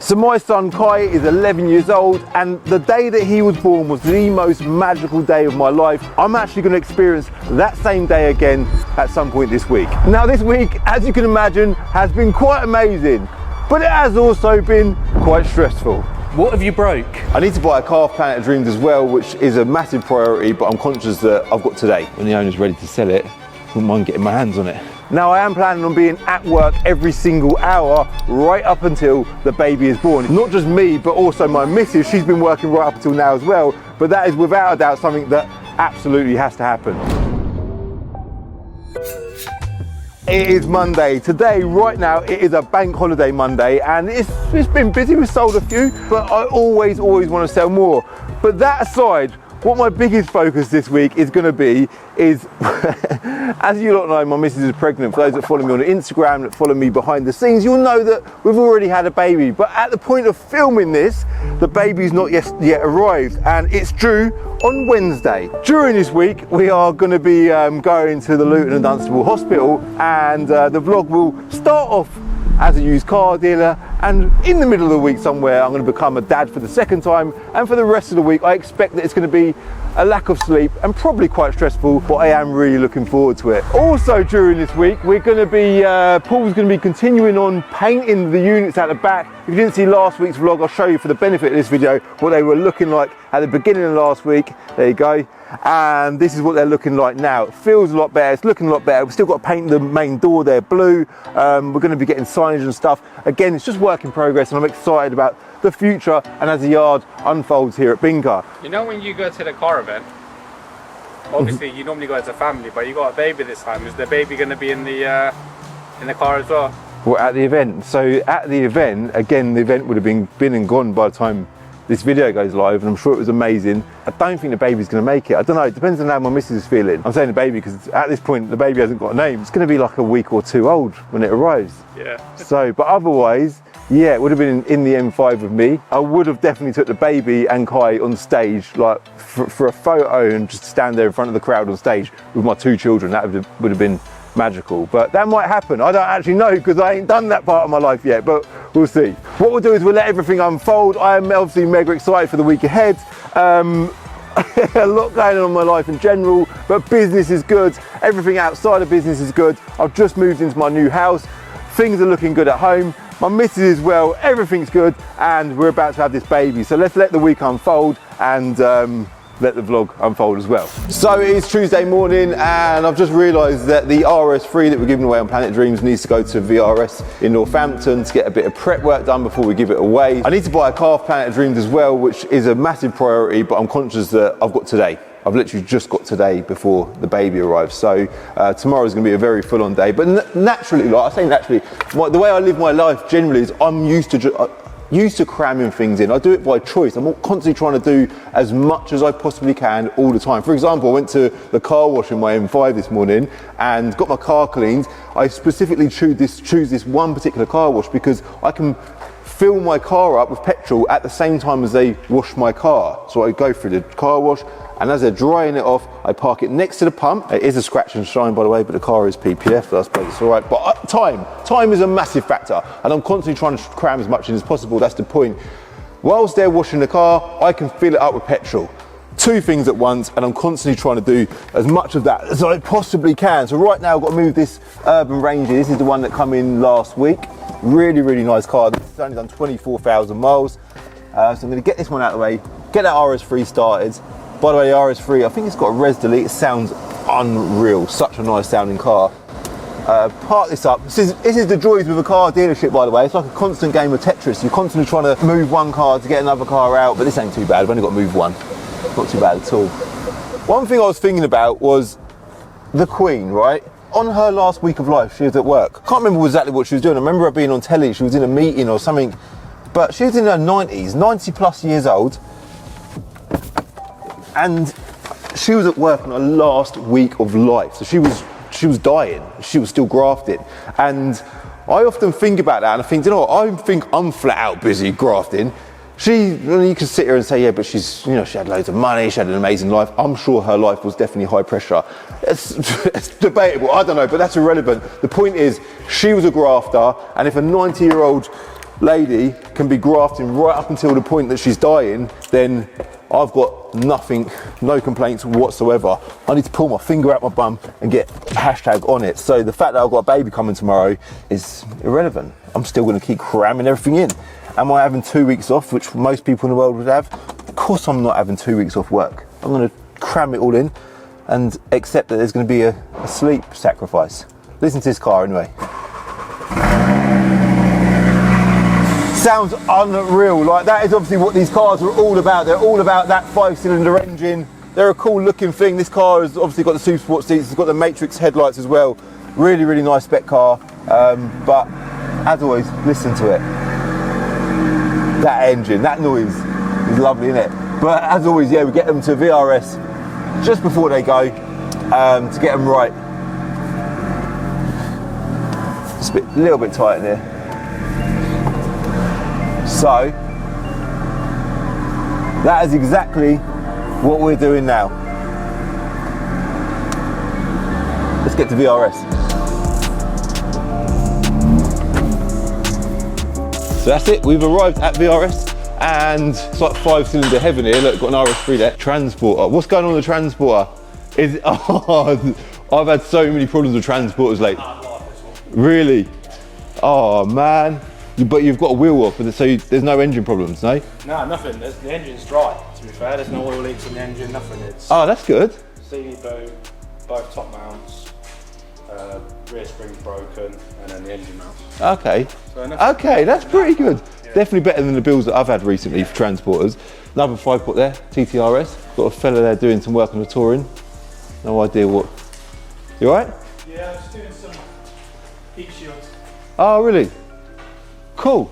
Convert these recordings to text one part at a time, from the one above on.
So my son Kai is 11 years old, and the day that he was born was the most magical day of my life. I'm actually going to experience that same day again at some point this week. Now this week, as you can imagine, has been quite amazing, but it has also been quite stressful. What have you broke? I need to buy a car for Planet of Dreams as well, which is a massive priority, but I'm conscious that I've got today. When the owner's ready to sell it, I wouldn't mind getting my hands on it. Now I am planning on being at work every single hour right up until the baby is born. Not just me, but also my missus. She's been working right up until now as well, but that is without a doubt something that absolutely has to happen. It is Monday. Today, right now, it is a bank holiday Monday, and it's been busy. We've sold a few, but I always want to sell more. But that aside, what my biggest focus this week is going to be is, as you lot know, my missus is pregnant. For those that follow me on Instagram, that follow me behind the scenes, you'll know that we've already had a baby. But at the point of filming this, the baby's not yet arrived, and it's due on Wednesday. During this week, we are going to be going to the Luton and Dunstable Hospital, and the vlog will start off as a used car dealer, and in the middle of the week somewhere I'm going to become a dad for the second time, and for the rest of the week I expect that it's going to be a lack of sleep and probably quite stressful, but I am really looking forward to it. Also during this week we're going to be, Paul's going to be continuing on painting the units at the back. If you didn't see last week's vlog, I'll show you for the benefit of this video what they were looking like at the beginning of last week. There you go. And this is what they're looking like now. It feels a lot better, it's looking a lot better. We've still got to paint the main door there blue. We're going to be getting signage and stuff. Again, it's just work in progress, and I'm excited about the future and as the yard unfolds here at Binker. You know, when you go to the car event, obviously you normally go as a family, but you got a baby this time. Is the baby going to be in the car as well? Well, at the event. So at the event, again, the event would have been and gone by the time this video goes live, and I'm sure it was amazing. I don't think the baby's going to make it. I don't know, it depends on how my missus is feeling. I'm saying the baby because at this point the baby hasn't got a name. It's going to be like a week or two old when it arrives. Yeah. So, but otherwise, yeah, it would have been in the M5 with me. I would have definitely took the baby and Kai on stage, like for a photo, and just stand there in front of the crowd on stage with my two children. That would have been magical, but that might happen. I don't actually know because I ain't done that part of my life yet, but we'll see. What we'll do is we'll let everything unfold. I am obviously mega excited for the week ahead. A lot going on in my life in general, but business is good. Everything outside of business is good. I've just moved into my new house. Things are looking good at home. My missus as well. Everything's good, and we're about to have this baby. So let's let the week unfold and let the vlog unfold as well. So it is Tuesday morning, and I've just realised that the RS3 that we're giving away on Planet Dreams needs to go to VRS in Northampton to get a bit of prep work done before we give it away. I need to buy a car for Planet Dreams as well, which is a massive priority, but I'm conscious that I've got today. I've literally just got today before the baby arrives. So tomorrow is going to be a very full-on day. But naturally, like I say naturally, the way I live my life generally is I'm used to cramming things in. I do it by choice. I'm constantly trying to do as much as I possibly can all the time. For example, I went to the car wash in my M5 this morning and got my car cleaned. I specifically choose this one particular car wash because I can fill my car up with petrol at the same time as they wash my car. So I go through the car wash, and as they're drying it off, I park it next to the pump. It is a scratch and shine, by the way, but the car is PPF, so I suppose it's all right. But time is a massive factor, and I'm constantly trying to cram as much in as possible. That's the point. Whilst they're washing the car, I can fill it up with petrol. Two things at once, and I'm constantly trying to do as much of that as I possibly can. So right now I've got to move this Urban Ranger. This is the one that came in last week. Really, really nice car. This has only done 24,000 miles. So I'm going to get this one out of the way, get that RS3 started. By the way, the RS3, I think it's got a res delete. It sounds unreal. Such a nice sounding car. Park this up. This is the joys with a car dealership, by the way. It's like a constant game of Tetris. You're constantly trying to move one car to get another car out, but this ain't too bad. I've only got to move one. Not too bad at all. One thing I was thinking about was the Queen, right? On her last week of life, she was at work. Can't remember exactly what she was doing. I remember her being on telly. She was in a meeting or something, but she was in her 90s, 90 plus years old, and she was at work on her last week of life. So she was dying. She was still grafting. And I often think about that, and I think, you know what, I think I'm flat out busy grafting. You can sit here and say, yeah, but she's, you know, she had loads of money, she had an amazing life. I'm sure her life was definitely high pressure. It's debatable, I don't know, but that's irrelevant. The point is, she was a grafter, and if a 90-year-old lady can be grafting right up until the point that she's dying, then I've got nothing, no complaints whatsoever. I need to pull my finger out my bum and get hashtag on it. So the fact that I've got a baby coming tomorrow is irrelevant. I'm still going to keep cramming everything in. Am I having 2 weeks off, which most people in the world would have? Of course I'm not having 2 weeks off work. I'm going to cram it all in and accept that there's going to be a sleep sacrifice. Listen to this car anyway. Sounds unreal. Like, that is obviously what these cars are all about. They're all about that 5-cylinder engine. They're a cool looking thing. This car has obviously got the Super Sport seats. It's got the Matrix headlights as well. Really, really nice spec car. But as always, listen to it. That engine, that noise is lovely, isn't it? But as always, yeah, we get them to VRS just before they go to get them right. Just a little bit tight in here. So, that is exactly what we're doing now. Let's get to VRS. So that's it, we've arrived at VRS and it's like 5-cylinder heaven here. Look, got an RS3 there. Transporter, what's going on with the Transporter? I've had so many problems with Transporters lately. Really? Oh man. But you've got a wheel off, so there's no engine problems, no? No, nothing. The engine's dry, to be fair. There's no oil leaks in the engine, nothing. It's oh, that's good. CD boom, both top mounts, rear spring's broken, and then the engine mounts. Okay. So okay, that's pretty good. Yeah. Definitely better than the bills that I've had recently for Transporters. Another 5-pot there, TTRS. Got a fella there doing some work on the touring. No idea what. You alright? Yeah, I'm just doing some heat shields. Oh, really? Cool.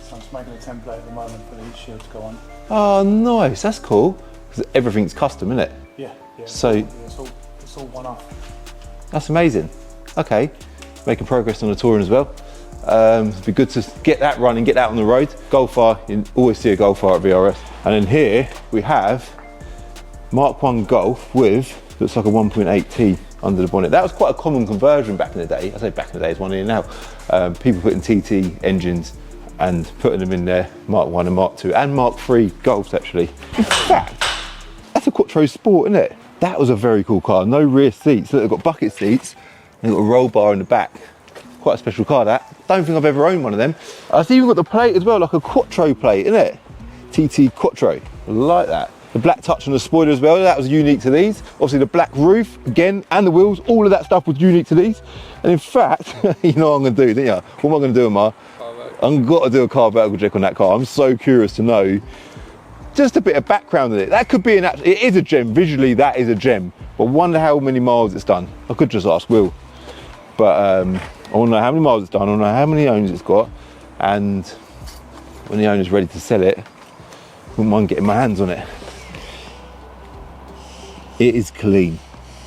So I'm just making a template at the moment for the heat shield to go on. Oh, nice. That's cool. Because everything's custom, isn't it? Yeah. So it's all one off. That's amazing. Okay, making progress on the touring as well. It'd be good to get that running, get that on the road. Golf-R, you always see a Golf-R at VRS. And then here we have Mark 1 Golf with, looks like a 1.8T under the bonnet. That was quite a common conversion back in the day. I say back in the day, it's one here now. People putting TT engines and putting them in there, Mark 1 and Mark 2 and Mark 3 Golfs actually. In fact, that's a Quattro Sport, isn't it? That was a very cool car. No rear seats. Look, they've got bucket seats and they've got a roll bar in the back. Quite a special car, that. Don't think I've ever owned one of them. I've even got the plate as well, like a Quattro plate, isn't it? TT Quattro, I like that. The black touch on the spoiler as well, that was unique to these. Obviously the black roof, again, and the wheels, all of that stuff was unique to these. And in fact, you know what I'm gonna do, don't you? What am I gonna do, Amar? I've got to do a car vertical check on that car. I'm so curious to know just a bit of background on it. That could be it is a gem, visually that is a gem. But I wonder how many miles it's done. I could just ask Will. But I want to know how many miles it's done, I want to know how many owners it's got, and when the owner's ready to sell it, I wouldn't mind getting my hands on it. It is clean.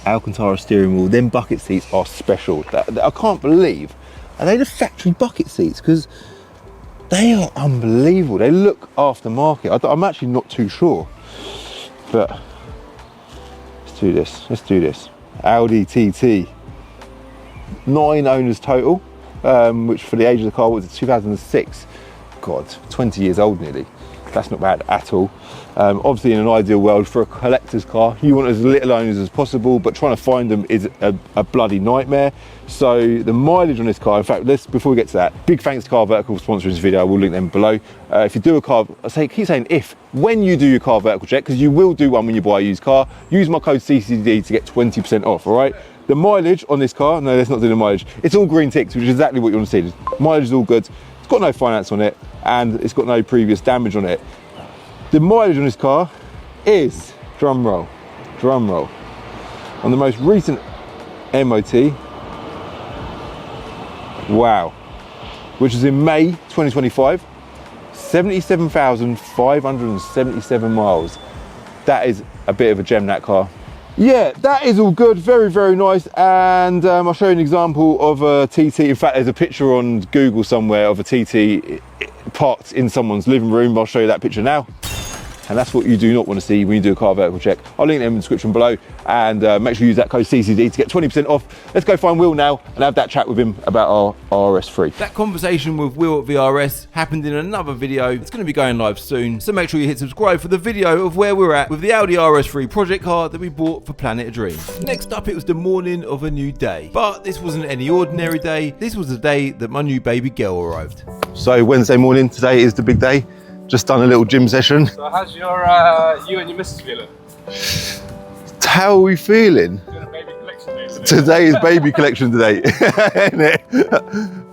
Alcantara steering wheel, them bucket seats are special. I can't believe, are they the factory bucket seats? Because they are unbelievable. They look aftermarket. I'm actually not too sure, but let's do this. Audi TT. 9 owners total, which for the age of the car was 2006. God, 20 years old nearly. That's not bad at all. Obviously in an ideal world for a collector's car, you want as little owners as possible, but trying to find them is a bloody nightmare. So the mileage on this car, in fact, before we get to that, big thanks to Car Vertical for sponsoring this video. I will link them below. If you do a car, keep saying when you do your car vertical check, because you will do one when you buy a used car, use my code CCD to get 20% off, all right? The mileage on this car, no, let's not do the mileage. It's all green ticks, which is exactly what you want to see. The mileage is all good. It's got no finance on it, and it's got no previous damage on it. The mileage on this car is, drum roll, on the most recent MOT, wow, which is in May 2025, 77,577 miles. That is a bit of a gem, that car. Yeah, that is all good, very, very nice. And I'll show you an example of a TT. In fact, there's a picture on Google somewhere of a TT parked in someone's living room. I'll show you that picture now. And that's what you do not want to see when you do a car vertical check. I'll link them in the description below, and make sure you use that code CCD to get 20% off. Let's go find Will now and have that chat with him about our RS3. That conversation with Will at VRS happened in another video. It's going to be going live soon, so make sure you hit subscribe for the video of where we're at with the Audi RS3 project car that we bought for Planet of Dreams. Next up, it was the morning of a new day. But this wasn't any ordinary day. This was the day that my new baby girl arrived. So Wednesday morning, today is the big day. Just done a little gym session. So how's your you and your missus feeling? How are we feeling? Baby collection day today. Today is baby collection day.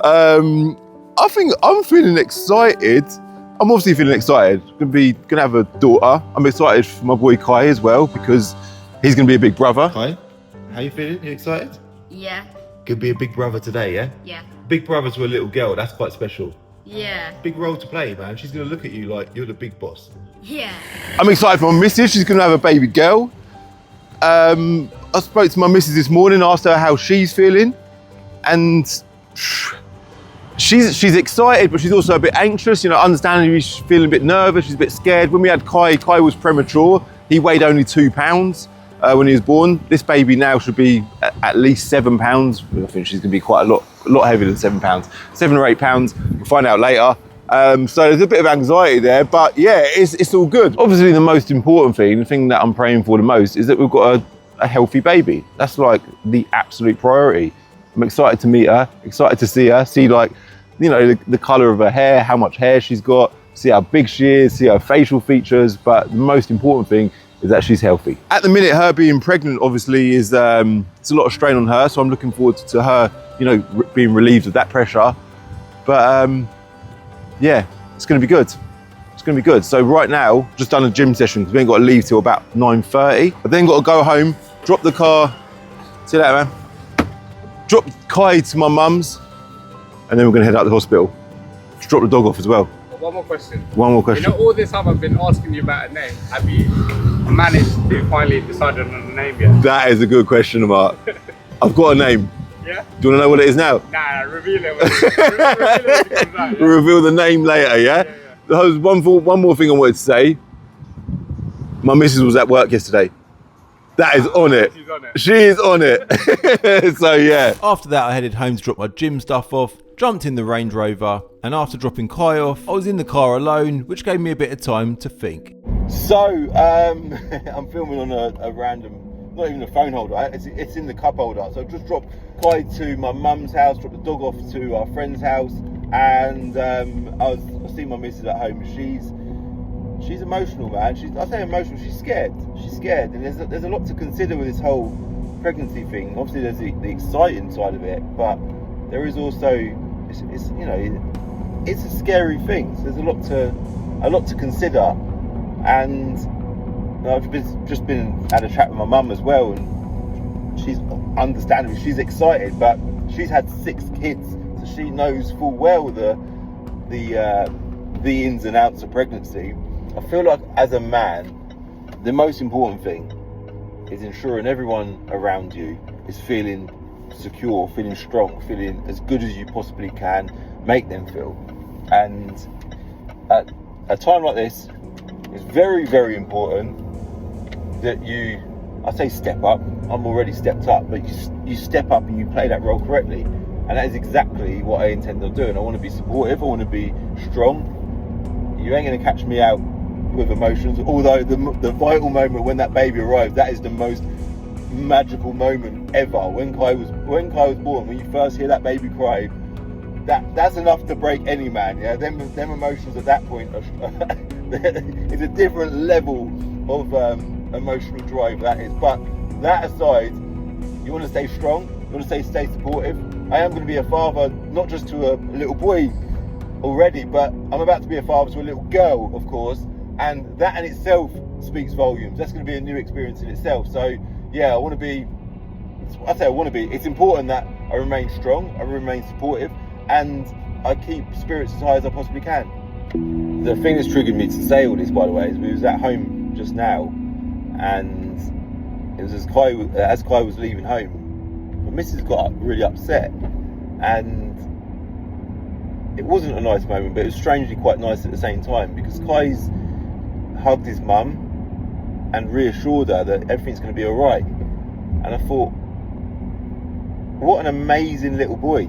I think I'm feeling excited. I'm obviously feeling excited. Gonna have a daughter. I'm excited for my boy Kai as well because he's gonna be a big brother. Kai, how you feeling? You excited? Yeah. Could be a big brother today, yeah? Yeah. Big brother to a little girl, that's quite special. Yeah. Big role to play, man. She's gonna look at you like you're the big boss. Yeah. I'm excited for my missus. She's gonna have a baby girl. I spoke to my missus this morning, asked her how she's feeling, and she's excited, but she's also a bit anxious. You know, understandably, she's feeling a bit nervous. She's a bit scared. When we had Kai was premature. He weighed only 2 pounds when he was born. This baby now should be at least 7 pounds. I think she's gonna be quite a lot heavier than 7 pounds. 7 or 8 pounds. We'll find out later. So there's a bit of anxiety there, but yeah, it's all good. Obviously, the most important thing, the thing that I'm praying for the most, is that we've got a healthy baby. That's like the absolute priority. I'm excited to meet her, excited to see her, see like, you know, the color of her hair, how much hair she's got, see how big she is, see her facial features, but the most important thing is that she's healthy. At the minute, her being pregnant obviously is, it's a lot of strain on her, so I'm looking forward to her, you know, being relieved of that pressure. But yeah, it's gonna be good. It's gonna be good. So right now, just done a gym session because we ain't got to leave till about 9:30. I've then got to go home, drop the car, see you later, man. Drop Kai to my mum's, and then we're gonna head out to the hospital. Just drop the dog off as well. One more question. One more question. You know, all this time I've been asking you about a name. Have you managed to finally decide on a name yet? That is a good question, Mark. I've got a name. Yeah? Do you want to know what it is now? Nah, reveal it when it comes out. Yeah? We'll reveal the name later, yeah? There's one more thing I wanted to say. My missus was at work yesterday. That is on it. She's on it. She is on it. So yeah. After that, I headed home to drop my gym stuff off, jumped in the Range Rover, and after dropping Kai off, I was in the car alone, which gave me a bit of time to think. So, I'm filming on a random, not even a phone holder, it's in the cup holder. So I've just dropped Kai to my mum's house, dropped the dog off to our friend's house, and I was seeing my missus at home. She's emotional, man. I say emotional, she's scared. She's scared, and there's a lot to consider with this whole pregnancy thing. Obviously there's the exciting side of it, but there is also, it's you know, it's a scary thing. So there's a lot to consider, and I've just been had a chat with my mum as well, and she's understandably she's excited, but she's had 6 kids, so she knows full well the ins and outs of pregnancy. I feel like as a man, the most important thing is ensuring everyone around you is feeling secure, feeling strong, feeling as good as you possibly can make them feel. And at a time like this, it's very, very important that you, I say step up, I'm already stepped up, but you step up and you play that role correctly. And that is exactly what I intend on doing. I want to be supportive, I want to be strong. You ain't going to catch me out with emotions, although the vital moment when that baby arrived, that is the most magical moment ever. When Kai was born, when you first hear that baby cry, that's enough to break any man. Yeah, them emotions at that point are it's a different level of emotional drive, that is. But that aside, you want to stay strong, you want to stay supportive. I am going to be a father, not just to a little boy already, but I'm about to be a father to a little girl, of course, and that in itself speaks volumes. That's going to be a new experience in itself. So yeah, it's important that I remain strong, I remain supportive, and I keep spirits as high as I possibly can. The thing that's triggered me to say all this, by the way, is we was at home just now, and it was as Kai was leaving home, my missus got really upset, and it wasn't a nice moment, but it was strangely quite nice at the same time, because Kai's hugged his mum and reassured her that everything's going to be all right. And I thought, what an amazing little boy.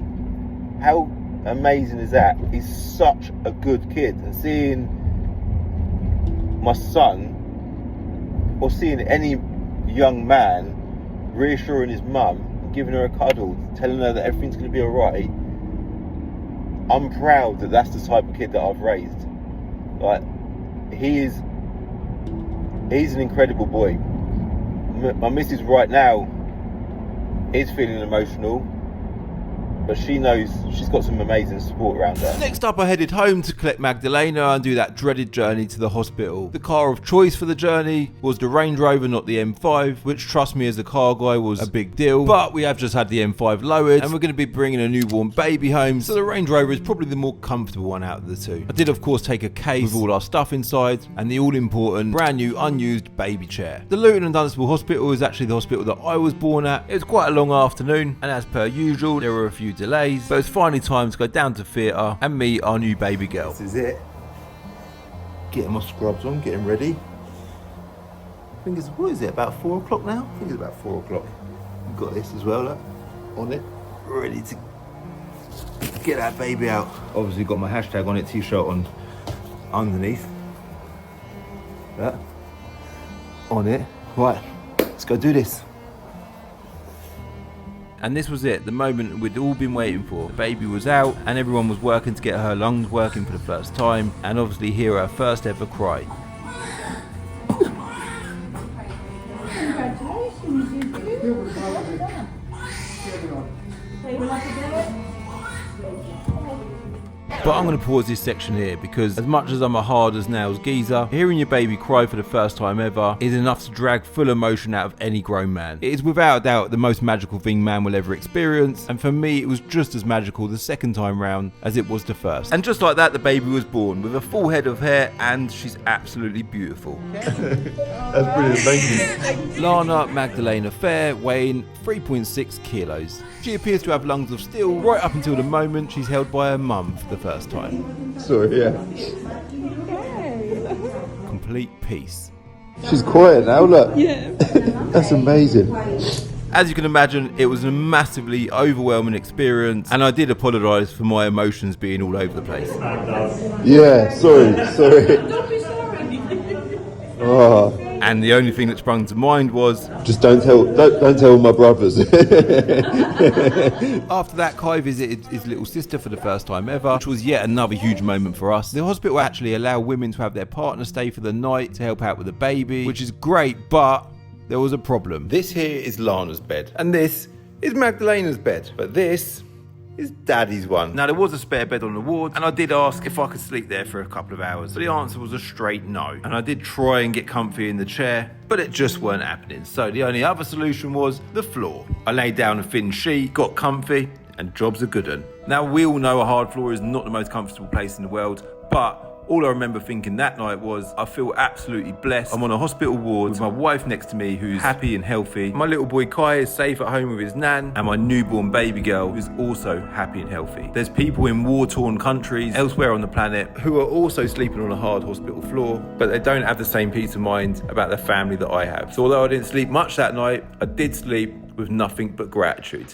How amazing is that? He's such a good kid. And seeing my son, or seeing any young man reassuring his mum and giving her a cuddle, telling her that everything's going to be all right, I'm proud that that's the type of kid that I've raised. Like, he's an incredible boy. My missus right now is feeling emotional, but she knows she's got some amazing support around her. Next up, I headed home to collect Magdalena and do that dreaded journey to the hospital. The car of choice for the journey was the Range Rover, not the M5, which, trust me as a car guy, was a big deal. But we have just had the M5 lowered and we're going to be bringing a newborn baby home, so the Range Rover is probably the more comfortable one out of the two. I did of course take a case with all our stuff inside and the all important brand new unused baby chair. The Luton and Dunstable Hospital is actually the hospital that I was born at. It was quite a long afternoon, and as per usual there were a few delays, but it's finally time to go down to theatre and meet our new baby girl. This is it. Getting my scrubs on, getting ready. I think it's, what is it, about 4 o'clock now? I think it's about 4 o'clock. We've got this as well, look, on it, ready to get that baby out. Obviously got my hashtag on it, t-shirt on underneath. That. On it. Right, let's go do this. And this was it, the moment we'd all been waiting for. The baby was out and everyone was working to get her lungs working for the first time, and obviously hear her first ever cry. But I'm going to pause this section here because as much as I'm a hard as nails geezer, hearing your baby cry for the first time ever is enough to drag full emotion out of any grown man. It is without a doubt the most magical thing man will ever experience, and for me it was just as magical the second time round as it was the first. And just like that, the baby was born with a full head of hair and she's absolutely beautiful. That's brilliant, thank you. Lana Magdalena Fair, weighing 3.6 kilos. She appears to have lungs of steel right up until the moment she's held by her mum for the first time. Sorry, yeah. Complete peace. She's quiet now, look. Yeah. That's amazing. As you can imagine, it was a massively overwhelming experience, and I did apologise for my emotions being all over the place. Yeah, sorry. Don't be sorry. Oh. And the only thing that sprung to mind was, Just don't tell my brothers. after that, Kai visited his little sister for the first time ever, which was yet another huge moment for us. The hospital actually allow women to have their partner stay for the night to help out with the baby, which is great, but there was a problem. This here is Lana's bed, and this is Magdalena's bed, but this is Daddy's one. Now, there was a spare bed on the ward, and I did ask if I could sleep there for a couple of hours, but the answer was a straight no. And I did try and get comfy in the chair, but it just weren't happening. So the only other solution was the floor. I laid down a thin sheet, got comfy, and job's a good one. Now, we all know a hard floor is not the most comfortable place in the world, but all I remember thinking that night was, I feel absolutely blessed. I'm on a hospital ward with my wife next to me who's happy and healthy. My little boy Kai is safe at home with his nan, and my newborn baby girl who's also happy and healthy. There's people in war-torn countries elsewhere on the planet who are also sleeping on a hard hospital floor, but they don't have the same peace of mind about their family that I have. So although I didn't sleep much that night, I did sleep with nothing but gratitude.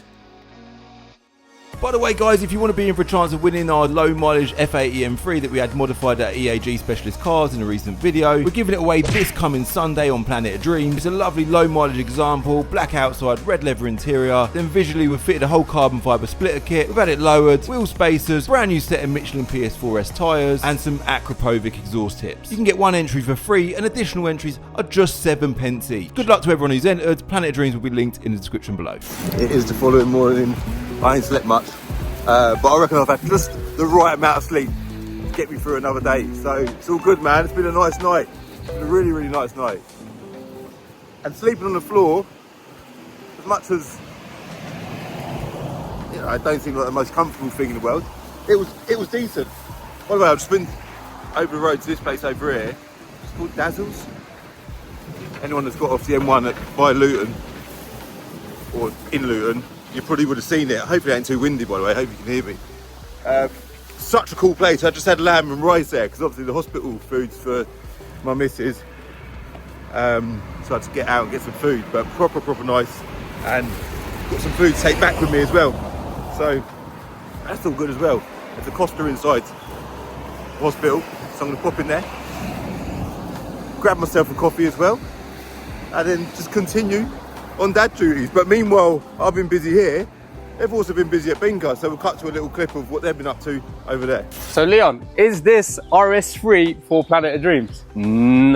By the way, guys, if you want to be in for a chance of winning our low mileage F80 M3 that we had modified at EAG Specialist Cars in a recent video, we're giving it away this coming Sunday on Planet of Dreams. It's a lovely low mileage example, black outside, red leather interior. Then visually we've fitted a whole carbon fibre splitter kit, we've had it lowered, wheel spacers, brand new set of Michelin PS4S tyres, and some Akrapovic exhaust tips. You can get one entry for free, and additional entries are just 7 pence each. Good luck to everyone who's entered. Planet of Dreams will be linked in the description below. It is the following morning. I ain't slept much, but I reckon I've had just the right amount of sleep to get me through another day. So it's all good, man. It's been a nice night. It's been a really, really nice night. And sleeping on the floor, as much as, you know, I don't seem like the most comfortable thing in the world, it was decent. By the way, I've just been over the road to this place over here. It's called Dazzles. Anyone that's got off the M1 by Luton, or in Luton, you probably would have seen it. Hopefully it ain't too windy, by the way. I hope you can hear me. Such a cool place. I just had lamb and rice there because obviously the hospital food's for my missus. So I had to get out and get some food, but proper nice, and got some food to take back with me as well. So that's all good as well. There's a Costa inside the hospital, so I'm gonna pop in there, grab myself a coffee as well, and then just continue on dad duties. But meanwhile, I've been busy here. They've also been busy at Bingo, so we'll cut to a little clip of what they've been up to over there. So Leon, is this RS3 for Planet of Dreams?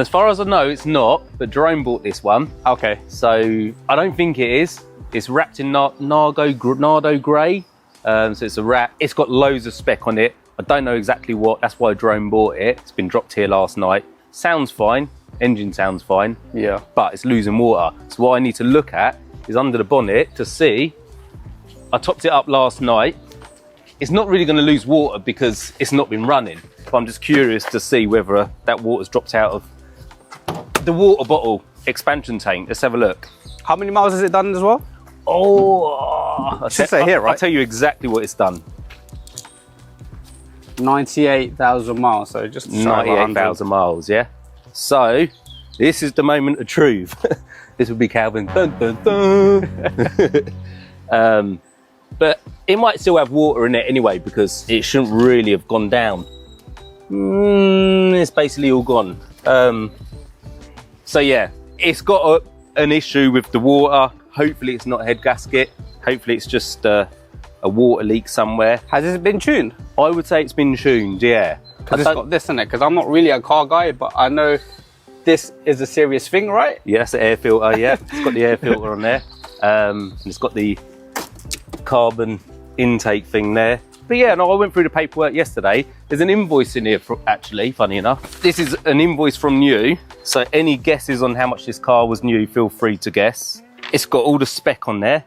As far as I know, it's not, but Jerome bought this one. Okay. So I don't think it is. It's wrapped in Nardo grey. So it's a wrap. It's got loads of spec on it. I don't know exactly what. That's why Jerome bought it. It's been dropped here last night. Sounds fine. Engine sounds fine. Yeah. But it's losing water. So what I need to look at is under the bonnet to see. I topped it up last night. It's not really going to lose water because it's not been running. But I'm just curious to see whether that water's dropped out of the water bottle expansion tank. Let's have a look. How many miles has it done as well? Oh, Should say here, right? I'll tell you exactly what it's done. 98,000 miles, so just 98,000 miles, yeah? So, this is the moment of truth. This would be Calvin. Dun, dun, dun. But it might still have water in it anyway because it shouldn't really have gone down. It's basically all gone. So yeah, it's got an issue with the water. Hopefully it's not a head gasket. Hopefully it's just a water leak somewhere. Has it been tuned? I would say it's been tuned, yeah. Because it's got this in it, because I'm not really a car guy, but I know this is a serious thing, right? Yeah, that's the air filter, yeah. It's got the air filter on there. And it's got the carbon intake thing there. But yeah, no, I went through the paperwork yesterday. There's an invoice in here, actually, funny enough. This is an invoice from new. So any guesses on how much this car was new, feel free to guess. It's got all the spec on there.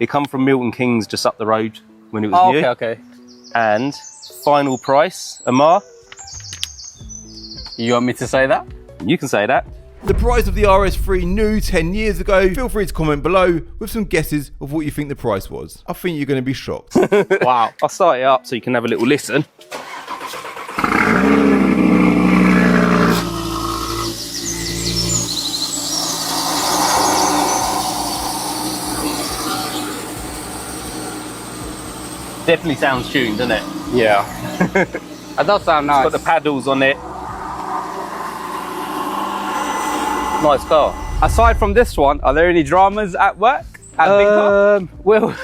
It come from Milton Keynes just up the road when it was new. Okay. And final price, Amar? You want me to say that? You can say that. The price of the RS3 new 10 years ago. Feel free to comment below with some guesses of what you think the price was. I think you're going to be shocked. Wow. I'll start it up so you can have a little listen. Definitely sounds tuned, doesn't it? Yeah. That does sound nice. It's got the paddles on it. Nice car. Aside from this one, are there any dramas at work? At Bingo? Well,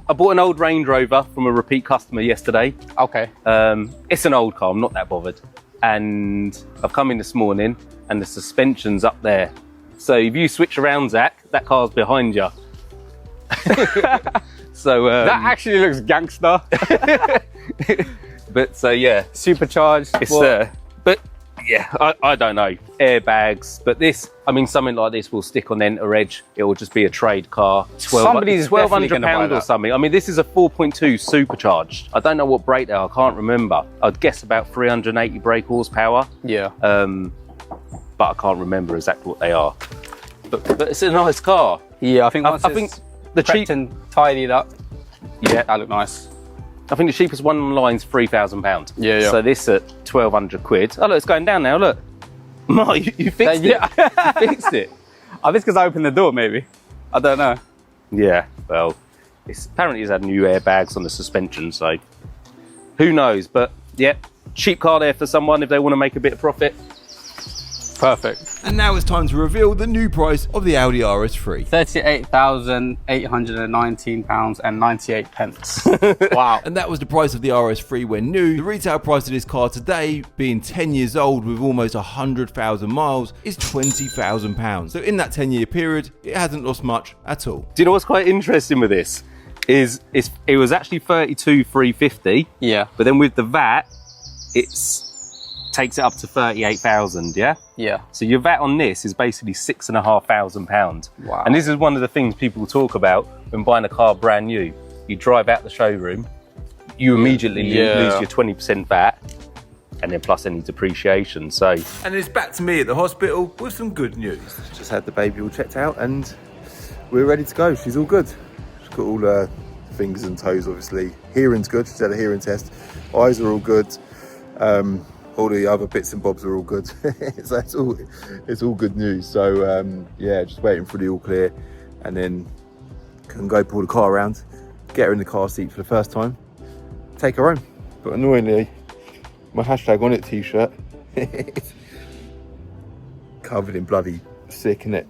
I bought an old Range Rover from a repeat customer yesterday. Okay. It's an old car, I'm not that bothered. And I've come in this morning and the suspension's up there. So if you switch around, Zach, that car's behind you. So that actually looks gangster. But yeah, Supercharged. it's there. But yeah, I don't know. Airbags, but this, I mean, something like this will stick on Enter Edge. It will just be a trade car. Somebody's definitely gonna buy £1,200 or that. something. I mean, this is a 4.2 supercharged. I don't know what brake they are. I can't remember. I'd guess about 380 brake horsepower. Yeah. But I can't remember exactly what they are. But it's a nice car. Yeah, I think once I think it's the prepped cheap, and tidied up, yeah, that look nice. I think the cheapest one online is £3,000. Yeah. So this at 1,200 quid. Oh look, it's going down now. Look, Mark, you fixed it. Yeah. You fixed it. Oh, this because I opened the door, maybe. I don't know. Yeah. Well, apparently it's had new airbags on the suspension, so who knows? But yeah, cheap car there for someone if they want to make a bit of profit. Perfect. And now it's time to reveal the new price of the Audi RS3. £38,819.98. Wow. And that was the price of the RS3 when new. The retail price of this car today, being 10 years old with almost 100,000 miles, is £20,000. So in that 10-year period, it hasn't lost much at all. Do you know what's quite interesting with this? It was actually 32,350. Yeah. But then with the VAT, takes it up to 38,000. Yeah. Yeah. So your VAT on this is basically £6,500. Wow. And this is one of the things people talk about when buying a car brand new. You drive out the showroom, you immediately lose your 20% VAT, and then plus any depreciation. So. And it's back to me at the hospital with some good news. Just had the baby all checked out and we're ready to go. She's all good. She's got all her fingers and toes, obviously. Hearing's good. She's had a hearing test. Eyes are all good. all the other bits and bobs are all good. So it's all good news. So yeah, just waiting for the all clear, and then can go pull the car around, get her in the car seat for the first time, take her home. But annoyingly, my hashtag on it t-shirt covered in bloody sick, innit?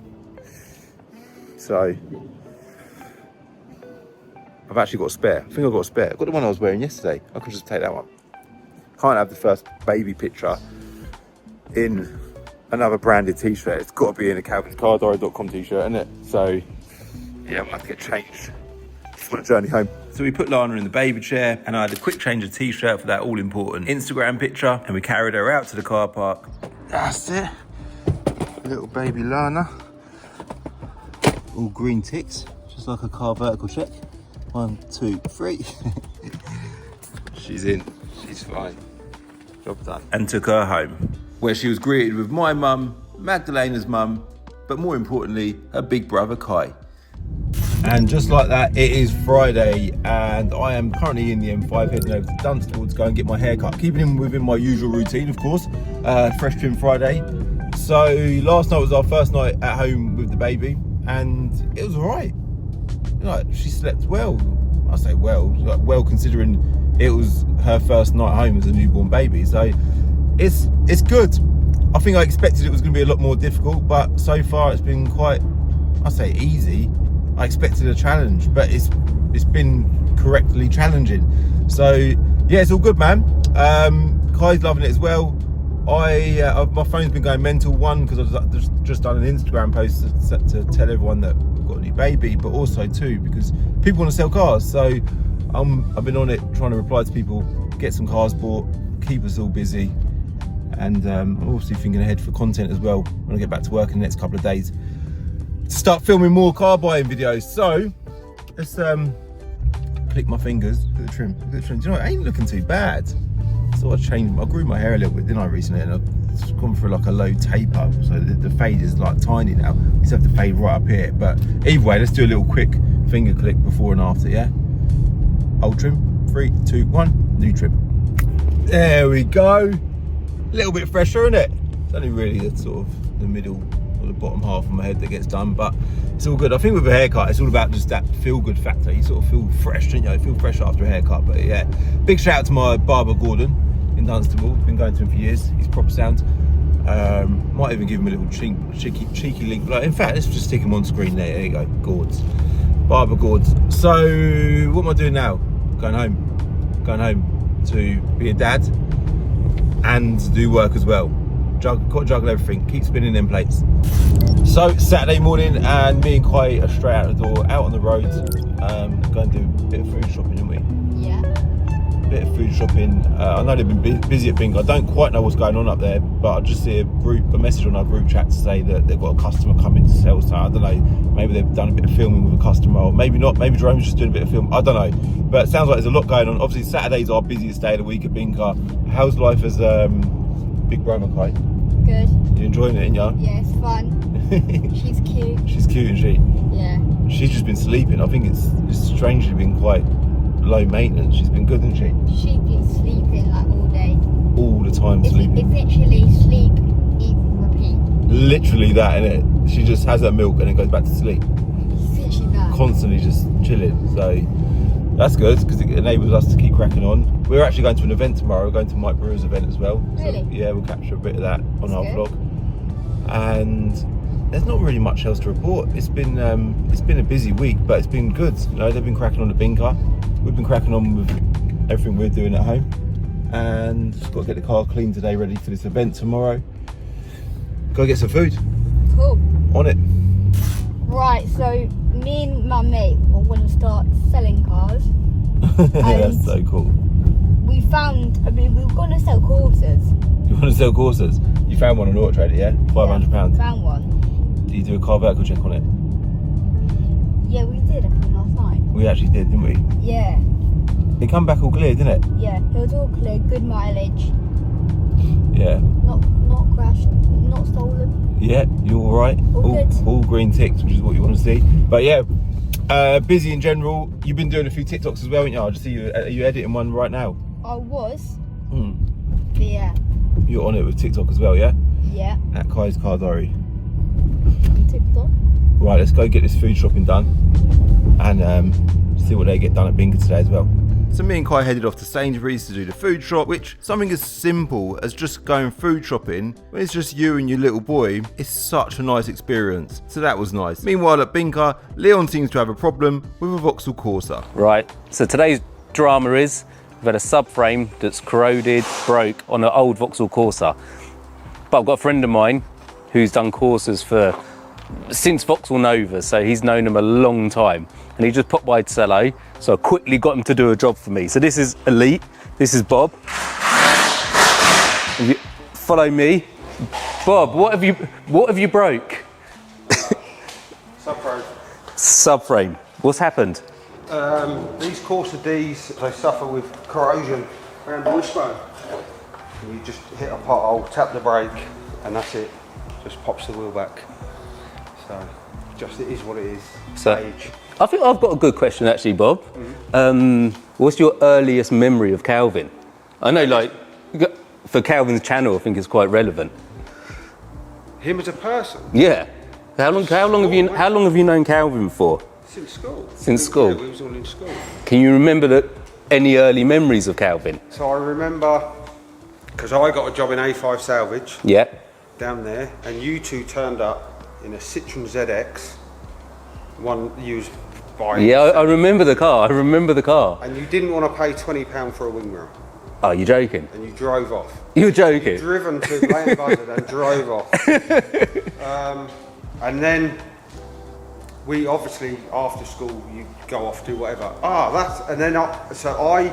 So I've actually got a spare. I think I've got a spare. I've got the one I was wearing yesterday. I could just take that one. Can't have the first baby picture in another branded t-shirt. It's got to be in a calvinscardiary.com t-shirt, isn't it? So yeah, I might have to get changed for the journey home. So we put Lana in the baby chair, and I had a quick change of t-shirt for that all important Instagram picture, and we carried her out to the car park. That's it. Little baby Lana. All green ticks, just like a car vertical check. 1, 2, 3. She's in, she's fine. Job done. And took her home, where she was greeted with my mum, Magdalena's mum, but more importantly, her big brother Kai. And just like that, it is Friday, and I am currently in the M5 heading over to Dunstable to go and get my hair cut. Keeping in within my usual routine, of course, fresh trim Friday. So last night was our first night at home with the baby, and it was all right. Like, she slept well. I say well considering it was her first night home as a newborn baby. So it's good. I think I expected it was going to be a lot more difficult, but so far it's been quite, I say easy. I expected a challenge, but it's been correctly challenging. So yeah, it's all good, man. Kai's loving it as well. My phone's been going mental, one because I've just done an Instagram post to tell everyone that we've got a new baby, but also two because people want to sell cars. So I've been on it trying to reply to people, get some cars bought, keep us all busy, and I'm obviously thinking ahead for content as well when I get back to work in the next couple of days to start filming more car buying videos. So let's click my fingers. Look at the trim. Look at the trim. Do you know what? It ain't looking too bad. So I grew my hair a little bit, didn't I, recently? And I've gone for like a low taper, so the fade is like tiny now. I used to have to fade right up here, but either way, let's do a little quick finger click before and after, yeah? Old trim, 3, 2, 1, new trim. There we go. A little bit fresher, isn't it? It's only really the sort of the middle or the bottom half of my head that gets done, but it's all good. I think with a haircut, it's all about just that feel-good factor. You sort of feel fresh, don't you? You feel fresh after a haircut, but yeah. Big shout out to my barber, Gordon, in Dunstable. Been going to him for years. He's proper sound. Might even give him a little cheeky link. Like, in fact, let's just stick him on screen there. There you go, Gords. Barber Gords. So, what am I doing now? Going home to be a dad and do work as well. Got to juggle everything, keep spinning them plates. So Saturday morning, and me and Kai are straight out the door, out on the road, going to do a bit of food shopping, didn't we? Yeah. Bit of food shopping. I know they've been busy at Bingo. I don't quite know what's going on up there, but I just see a message on our group chat to say that they've got a customer coming to sell something. I don't know, maybe they've done a bit of filming with a customer, or maybe not, maybe Jerome's just doing a bit of film, I don't know. But it sounds like there's a lot going on. Obviously Saturday's our busiest day of the week at Bingo. How's life as big brother, Kai? Good. You enjoying it, ain't you? Yeah, it's fun. She's cute. She's cute, isn't she? Yeah. She's just been sleeping. I think it's strangely been quite low maintenance. She's been good, hasn't she? She's been sleeping like all day. All the time sleeping. It's literally sleep, eat, repeat. Literally that, innit? She just has her milk and then goes back to sleep. It's literally that. Constantly just chilling. So that's good because it enables us to keep cracking on. We're actually going to an event tomorrow. We're going to Mike Brewer's event as well. Really? So, yeah, we'll capture a bit of that on our good. vlog. And there's not really much else to report. It's been a busy week, but it's been good. You know, they've been cracking on the bin car. We've been cracking on with everything we're doing at home, and just got to get the car clean today, ready for this event tomorrow. Go get some food. Cool. On it. Right, so me and my mate are going to start selling cars. That's so cool. We were going to sell Corsas. You want to sell Corsas? You found one on Auto Trader, yeah? £500. Found one. Did you do a car vertical check on it? Yeah, we did, I think, last night. We actually did, didn't we? Yeah. It come back all clear, didn't it? Yeah, it was all clear, good mileage. Yeah. Not crashed, not stolen. Yeah, you're all right. All good. All green ticks, which is what you want to see. But yeah, busy in general. You've been doing a few TikToks as well, haven't you? I just see you. Are you editing one right now? I was. Mm. But yeah. You're on it with TikTok as well, yeah? Yeah. At Kai's Car Diary. On TikTok. Right, let's go get this food shopping done and see what they get done at Bingo today as well. So me and Kai headed off to Sainsbury's to do the food shop, which something as simple as just going food shopping, when it's just you and your little boy, it's such a nice experience. So that was nice. Meanwhile at Bingo, Leon seems to have a problem with a Vauxhall Corsa. Right, so today's drama is we've had a subframe that's corroded, broke on an old Vauxhall Corsa. But I've got a friend of mine who's done Corsas since Vauxhall Nova, so he's known him a long time. And he just popped by to Cello, so I quickly got him to do a job for me. So this is Elite, this is Bob. Follow me. Bob, what have you broke? Subframe. Subframe. What's happened? These Corsa Ds, they suffer with corrosion around the wishbone. You just hit a pothole, tap the brake, and that's it. Just pops the wheel back. So, just it is what it is. So, age. I think I've got a good question actually, Bob. What's your earliest memory of Calvin? I know, like, for Calvin's channel, I think it's quite relevant. Him as a person? Yeah. How long have you known Calvin for? Since school. Since school? Yeah, we was all in school. Can you remember any early memories of Calvin? So I remember, because I got a job in A5 Salvage. Yeah. Down there, and you two turned up in a Citroen ZX, one you was buying. Yeah, I remember the car. And you didn't want to pay £20 for a wing mirror. Oh, you're joking? And you drove off. You're joking? You'd driven to Lane Buzzard and drove off. And then we obviously, after school, you go off, do whatever. So I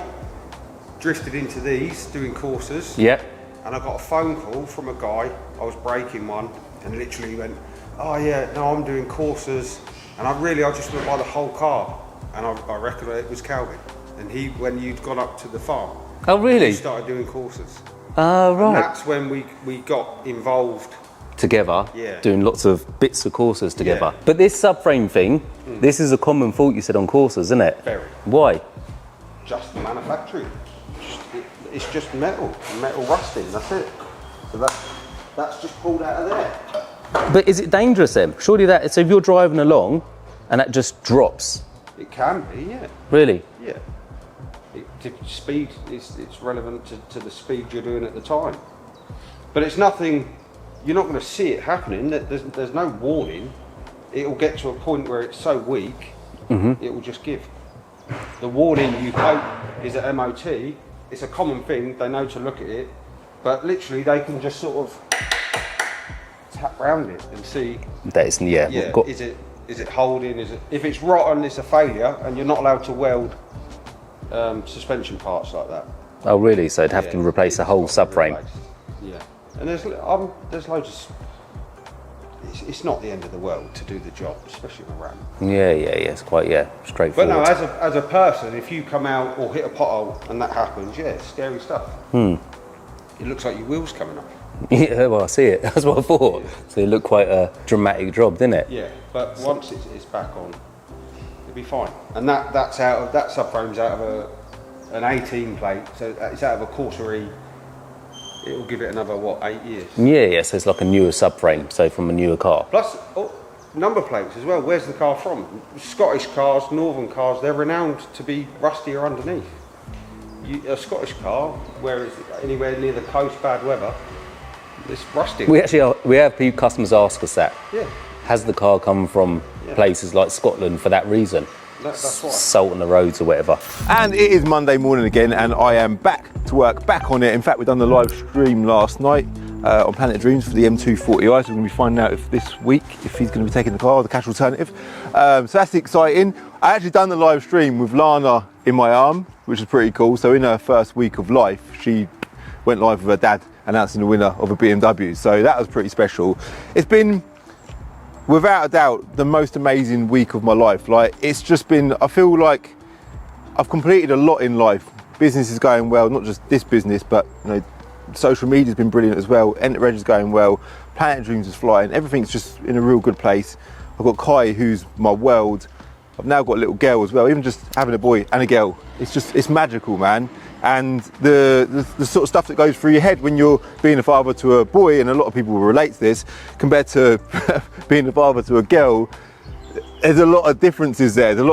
drifted into these, doing courses. Yeah. And I got a phone call from a guy, I was braking one, and literally went, oh yeah, no, I'm doing courses. And I just went by the whole car. And I reckon it was Calvin. And when you'd gone up to the farm. Oh really? He started doing courses. Oh right. And that's when we got involved. Together, Yeah. doing lots of bits of Corsas together. Yeah. But this subframe thing, this is a common fault you said on Corsas, isn't it? Very. Why? Just the manufacturing. It's just metal rusting, that's it. So that's just pulled out of there. But is it dangerous then? Surely so if you're driving along and that just drops. It can be, yeah. Really? Yeah. Speed, it's relevant to the speed you're doing at the time. But it's nothing, you're not going to see it happening, there's no warning. It'll get to a point where it's so weak, it will just give. The warning you hope is at MOT, it's a common thing, they know to look at it, but literally they can just sort of tap round it and see. That is, yeah. Is it holding? If it's rotten, it's a failure, and you're not allowed to weld suspension parts like that. Oh really? So it'd have to replace the whole subframe. Yeah, and there's loads of. It's not the end of the world to do the job, especially in a ram. Yeah. It's quite straightforward. But no, as a person, if you come out or hit a pothole and that happens, it's scary stuff. It looks like your wheels coming off. Yeah, well I see it. That's what I thought. Yeah. So it looked quite a dramatic job, didn't it? Yeah, but once it's back on, it'll be fine. And that subframe's out of an 18 plate, so it's out of a Corsa E. It'll give it another 8 years. Yeah. So it's like a newer subframe, so from a newer car. Plus number plates as well. Where's the car from? Scottish cars, northern cars, they're renowned to be rustier underneath. A Scottish car, where it's anywhere near the coast, bad weather, it's rusty. We have customers ask us that. Yeah. Has the car come from places like Scotland for that reason? That's why. Salt on the roads or whatever. And it is Monday morning again, and I am back to work, back on it. In fact, we've done the live stream last night on Planet of Dreams for the M240i, so we're going to be finding out if this week if he's going to be taking the car or the cash alternative. So that's exciting. I actually done the live stream with Lana in my arm, which is pretty cool. So in her first week of life, she went live with her dad announcing the winner of a BMW. So that was pretty special. It's been, without a doubt, the most amazing week of my life. Like, it's just been, I feel like I've completed a lot in life. Business is going well, not just this business, but social media's been brilliant as well. Enterprise is going well. Planet Dreams is flying. Everything's just in a real good place. I've got Kai, who's my world. I've now got a little girl as well. Even just having a boy and a girl, it's magical, man. And the sort of stuff that goes through your head when you're being a father to a boy, and a lot of people will relate to this, compared to being a father to a girl, there's a lot of differences there. There's a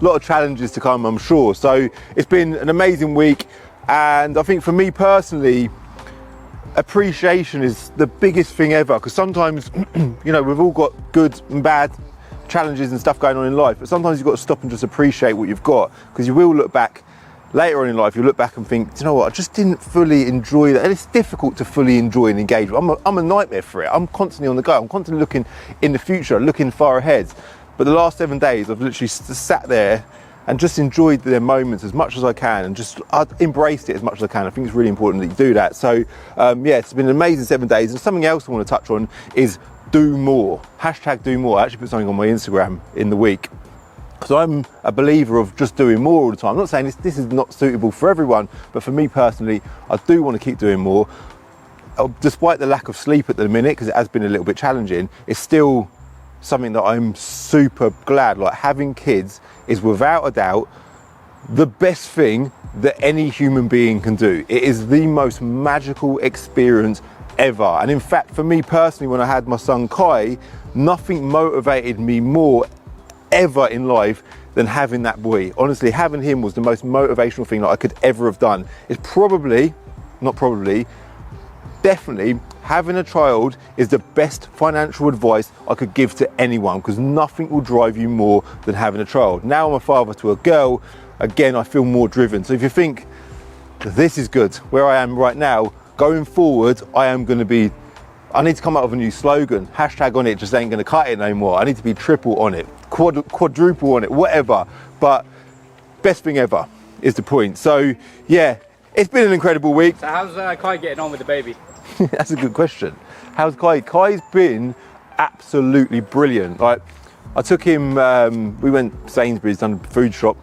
lot of challenges to come, I'm sure. So it's been an amazing week, and I think for me personally, appreciation is the biggest thing ever, because sometimes you know, we've all got good and bad challenges and stuff going on in life, but sometimes you've got to stop and just appreciate what you've got, because you will look back later on in life, you look back and think, do you know what, I just didn't fully enjoy that. And it's difficult to fully enjoy and engage. I'm a nightmare for it. I'm constantly on the go. I'm constantly looking in the future, looking far ahead. But the last 7 days, I've literally sat there and just enjoyed their moments as much as I can, and just I've embraced it as much as I can. I think it's really important that you do that. So yeah, it's been an amazing 7 days. And something else I want to touch on is do more. Hashtag do more. I actually put something on my Instagram in the week, because I'm a believer of just doing more all the time. I'm not saying this is not suitable for everyone, but for me personally, I do want to keep doing more. Despite the lack of sleep at the minute, because it has been a little bit challenging, it's still something that I'm super glad. Like, having kids is without a doubt the best thing that any human being can do. It is the most magical experience ever. And in fact, for me personally, when I had my son Kai, nothing motivated me more ever in life than having that boy. Honestly, having him was the most motivational thing that I could ever have done. It's definitely having a child is the best financial advice I could give to anyone, because nothing will drive you more than having a child. Now I'm a father to a girl, again, I feel more driven. So if you think this is good, where I am right now, going forward, I need to come up with a new slogan. Hashtag on it just ain't gonna cut it no more. I need to be triple on it, quadruple on it, whatever. But best thing ever is the point. So yeah, it's been an incredible week. So how's Kai getting on with the baby? That's a good question. How's Kai? Kai's been absolutely brilliant. Like, I took him, we went to Sainsbury's, done a food shop,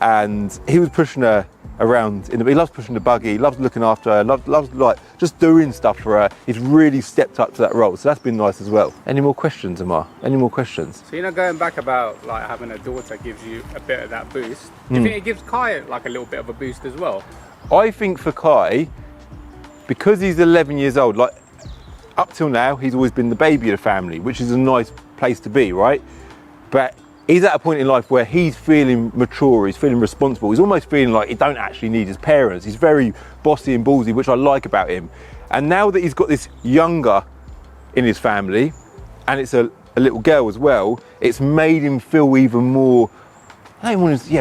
and he was pushing her around he loves pushing the buggy, he loves looking after her, loves like just doing stuff for her. He's really stepped up to that role, so that's been nice as well. Any more questions, Amar? Any more questions? So, you know, going back about like having a daughter gives you a bit of that boost. Do you think it gives Kai like a little bit of a boost as well? I think for Kai, because he's 11 years old, like up till now, he's always been the baby of the family, which is a nice place to be, right? But he's at a point in life where he's feeling mature, he's feeling responsible, he's almost feeling like he don't actually need his parents. He's very bossy and ballsy, which I like about him. And now that he's got this younger in his family, and it's a little girl as well, it's made him feel even more,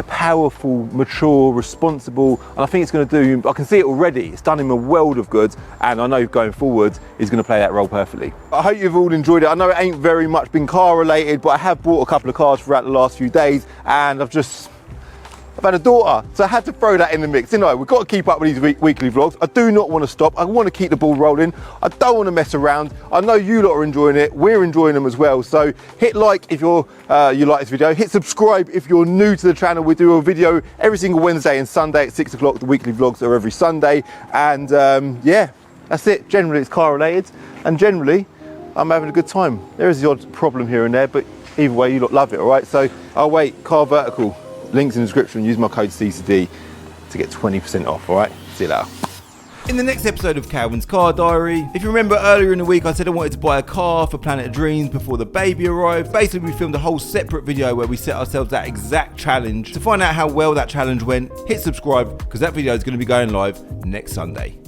powerful, mature, responsible. And I think it's going to do, I can see it already, it's done him a world of good, and I know going forward he's going to play that role perfectly. I hope you've all enjoyed it. I know it ain't very much been car related, but I have bought a couple of cars throughout the last few days, and I've had a daughter, so I had to throw that in the mix. You know, we've got to keep up with these weekly vlogs. I do not want to stop. I want to keep the ball rolling. I don't want to mess around. I know you lot are enjoying it. We're enjoying them as well. So hit like if you like this video. Hit subscribe if you're new to the channel. We do a video every single Wednesday and Sunday at 6 o'clock. The weekly vlogs are every Sunday. And yeah, that's it. Generally, it's car related. And generally, I'm having a good time. There is the odd problem here and there, but either way, you lot love it, all right? So I'll wait, car vertical. Links in the description, use my code CCD to get 20% off, alright? See you later. In the next episode of Calvin's Car Diary, if you remember earlier in the week I said I wanted to buy a car for Planet of Dreams before the baby arrived. Basically, we filmed a whole separate video where we set ourselves that exact challenge. To find out how well that challenge went, hit subscribe, because that video is going to be going live next Sunday.